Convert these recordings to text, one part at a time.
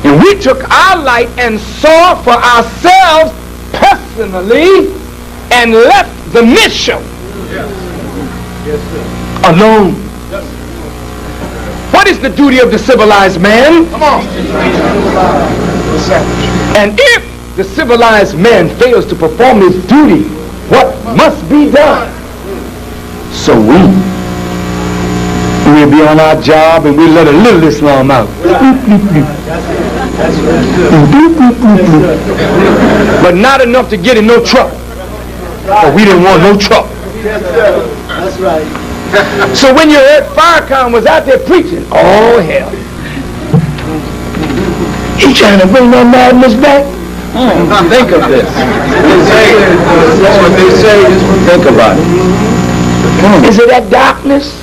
And we took our light and saw for ourselves personally and left the mission alone. What is the duty of the civilized man? Come on. And if the civilized man fails to perform his duty, what must be done? So we'll be on our job and we'll let a little Islam out. But not enough to get in no trouble. But we didn't want no trouble. That's right. So when you heard Farrakhan was out there preaching, oh hell. He trying to bring that madness back? Think of this. That's what they say. Think about it. Is it that darkness?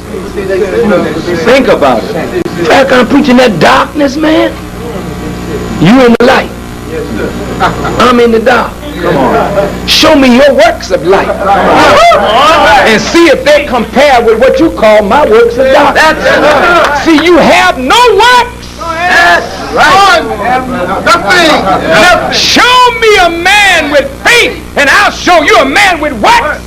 Think about it. Farrakhan preaching that darkness, man? You in the light. I'm in the dark. Come on. Show me your works of light. And see if they compare with what you call my works of darkness. See, you have no works. Right. Nothing. Show me a man with faith, and I'll show you a man with works.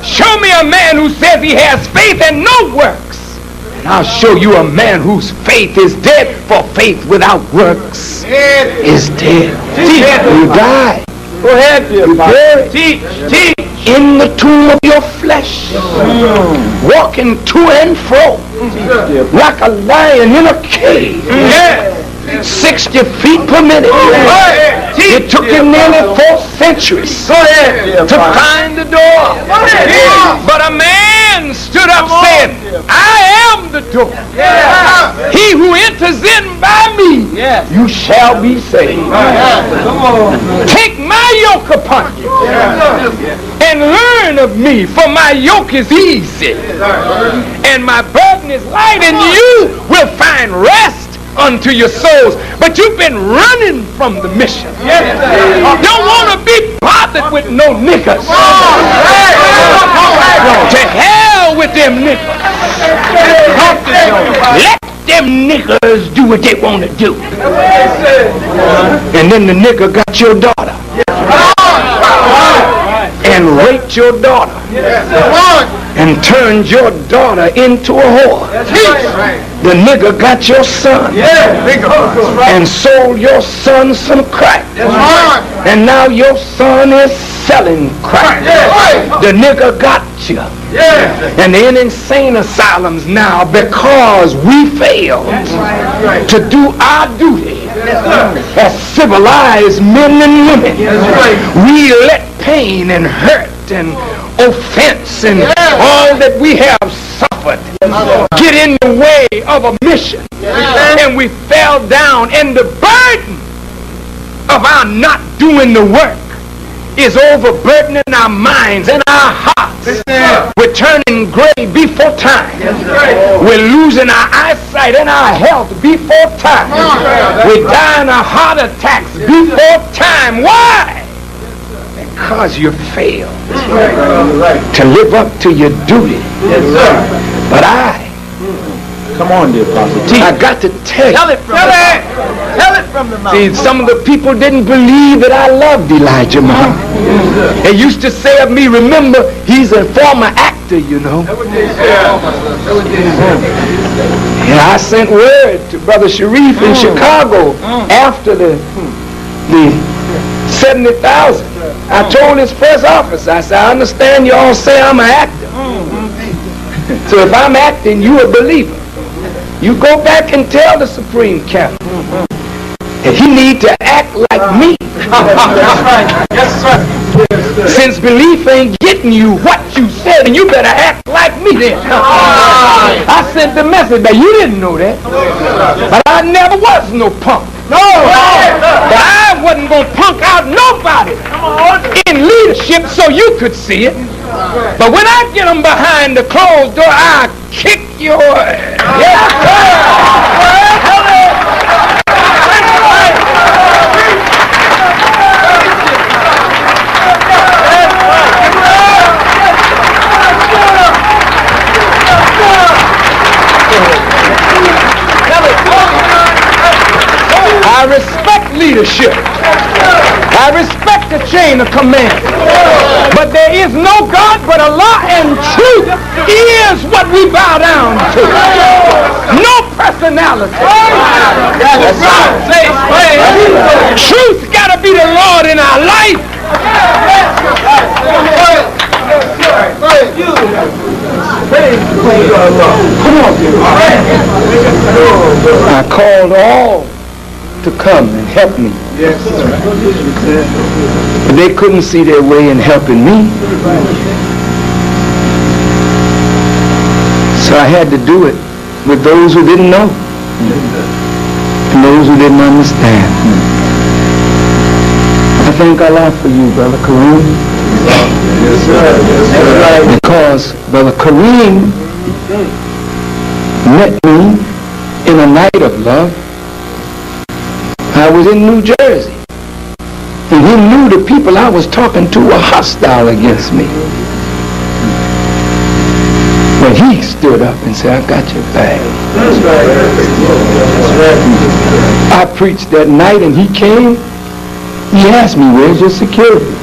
Show me a man who says he has faith and no works, and I'll show you a man whose faith is dead, for faith without works is dead. You die. Go ahead, dear Father. Teach. In the tomb of your flesh, walking to and fro like a lion in a cage. 60 feet per minute. It took him nearly 4 centuries to find the door. But a man stood up saying, I am the door. He who enters in by me, you shall be saved. Take my yoke upon you and learn of me, for my yoke is easy and my burden is light, and you will find rest unto your souls. But you've been running from the mission. Don't want to be bothered with no niggas. To hell with them niggas. Let them niggas do what they want to do. And then the nigga got your daughter and raped your daughter and turned your daughter into a whore. The nigga got your son and sold your son some crack. And now your son is selling crack. The nigga got you. And they're in insane asylums now because we failed to do our duty as civilized men and women. We let pain and hurt and offense and all that we have suffered get in the way of a mission. And we fell down, and the burden of our not doing the work is overburdening our minds and our hearts. We're turning gray before time. We're losing our eyesight and our health before time. We're dying of heart attacks before time. Why? Because you failed to live up to your duty. But Come on, dear Apostle. I got to tell you. Tell it from the mouth. See, some of the people didn't believe that I loved Elijah Muhammad. They used to say of me, remember, he's a former actor, you know. And I sent word to Brother Sharif in Chicago after the 70,000. I told his press officer, I said, I understand you all say I'm an actor. So if I'm acting, you a believer. You go back and tell the Supreme Council that he need to act like me. Since belief ain't getting you what you said, and you better act like me then. I sent the message, but you didn't know that. But I never was no punk. No. But I wasn't going to punk out nobody in leadership so you could see it. But when I get them behind the closed door, I kick your ass. Yes, I respect leadership. I respect the chain of command. But there is no God but Allah, and truth is what we bow down to. No personality. Truth got to be the Lord in our life. I called all to come and help me. But they couldn't see their way in helping me. So I had to do it with those who didn't know and those who didn't understand. I thank Allah for you, Brother Kareem. Because Brother Kareem met me in a night of love. I was in New Jersey, and he knew the people I was talking to were hostile against me. But he stood up and said, I got your back. I preached that night, and he came. He asked me, where's your security?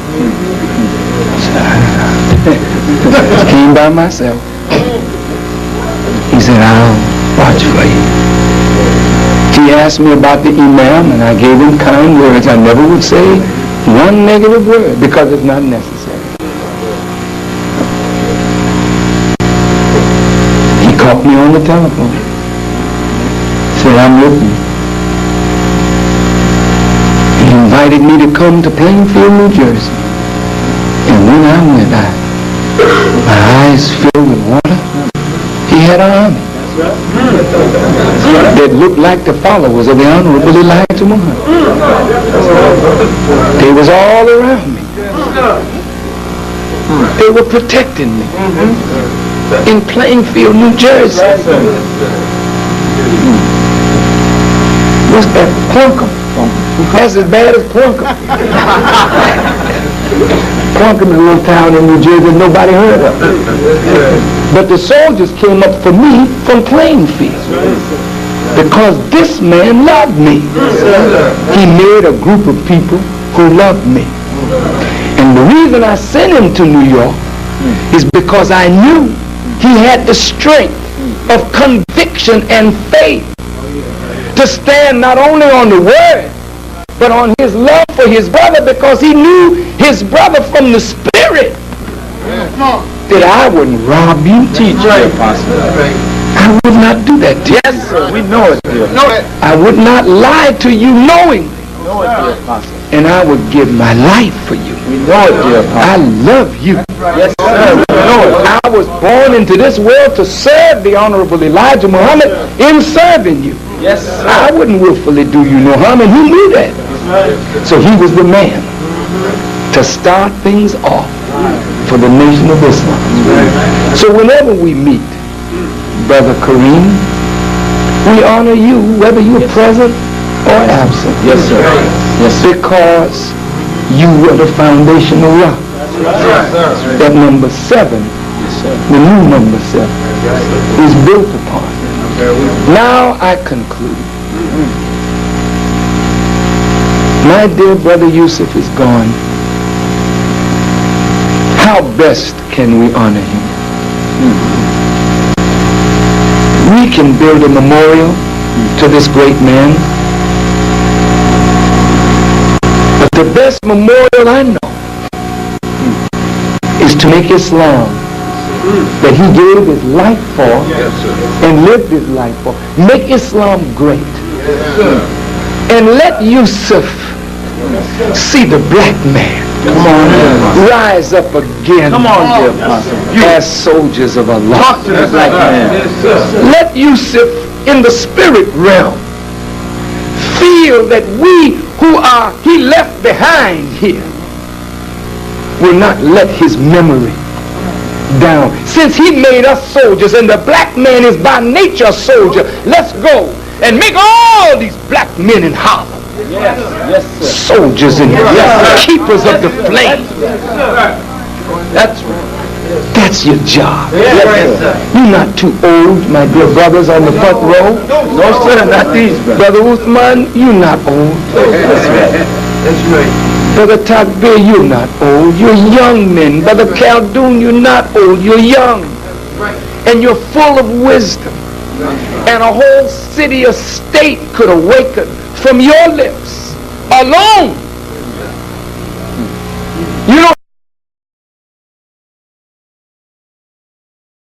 I came by myself. He said, I'll watch for you. He asked me about the imam, and I gave him kind words. I never would say one negative word because it's not necessary. He caught me on the telephone. Said, I'm with you. He invited me to come to Plainfield, New Jersey. And when I went, my eyes filled with water. He had an army that looked like the followers of the Honorable Elijah Muhammad. They was all around me. They were protecting me in Plainfield, New Jersey. What's that? Plunkum. That's as bad as Plunkum. Plunkum is a little town in New Jersey that nobody heard of. But the soldiers came up for me from Plainfield because this man loved me. He made a group of people who loved me. And the reason I sent him to New York is because I knew he had the strength of conviction and faith to stand not only on the word, but on his love for his brother, because he knew his brother from the spirit. That I wouldn't rob you, teacher. I would not do that to you. Yes, sir. We know it, dear. I would not lie to you knowingly. And I would give my life for you. We know it, dear. I love you. Yes, sir. We know it. I was born into this world to serve the Honorable Elijah Muhammad in serving you. Yes, sir. I wouldn't willfully do you no harm, and he knew that. So he was the man to start things off for the nation of Islam. So whenever we meet, Brother Kareem, we honor you whether you're present or absent. Yes, sir. Yes, because you were the foundational rock. That number 7, the new number 7, is built upon. Now I conclude. My dear brother Yusuf is gone. How best can we honor him? We can build a memorial to this great man. But the best memorial I know is to make Islam that he gave his life for and lived his life for. Make Islam great. And let Yusuf see the black man rise up again as soldiers of Allah. Talk to the black man. Let Yusuf in the spirit realm feel that we who are he left behind here will not let his memory down. Since he made us soldiers and the black man is by nature a soldier, let's go and make all these black men in Harlem soldiers and keepers of the flame. That's right. That's your job. Yes, sir. You're not too old, my dear brothers on the front row. No, sir, not these, brother. Brother Uthman, you're not old. That's right. That's right. Brother Takbir, you're not old. You're young men. Brother Khaldoon, you're not old. You're young. And you're full of wisdom. And a whole city or state could awaken from your lips alone. You don't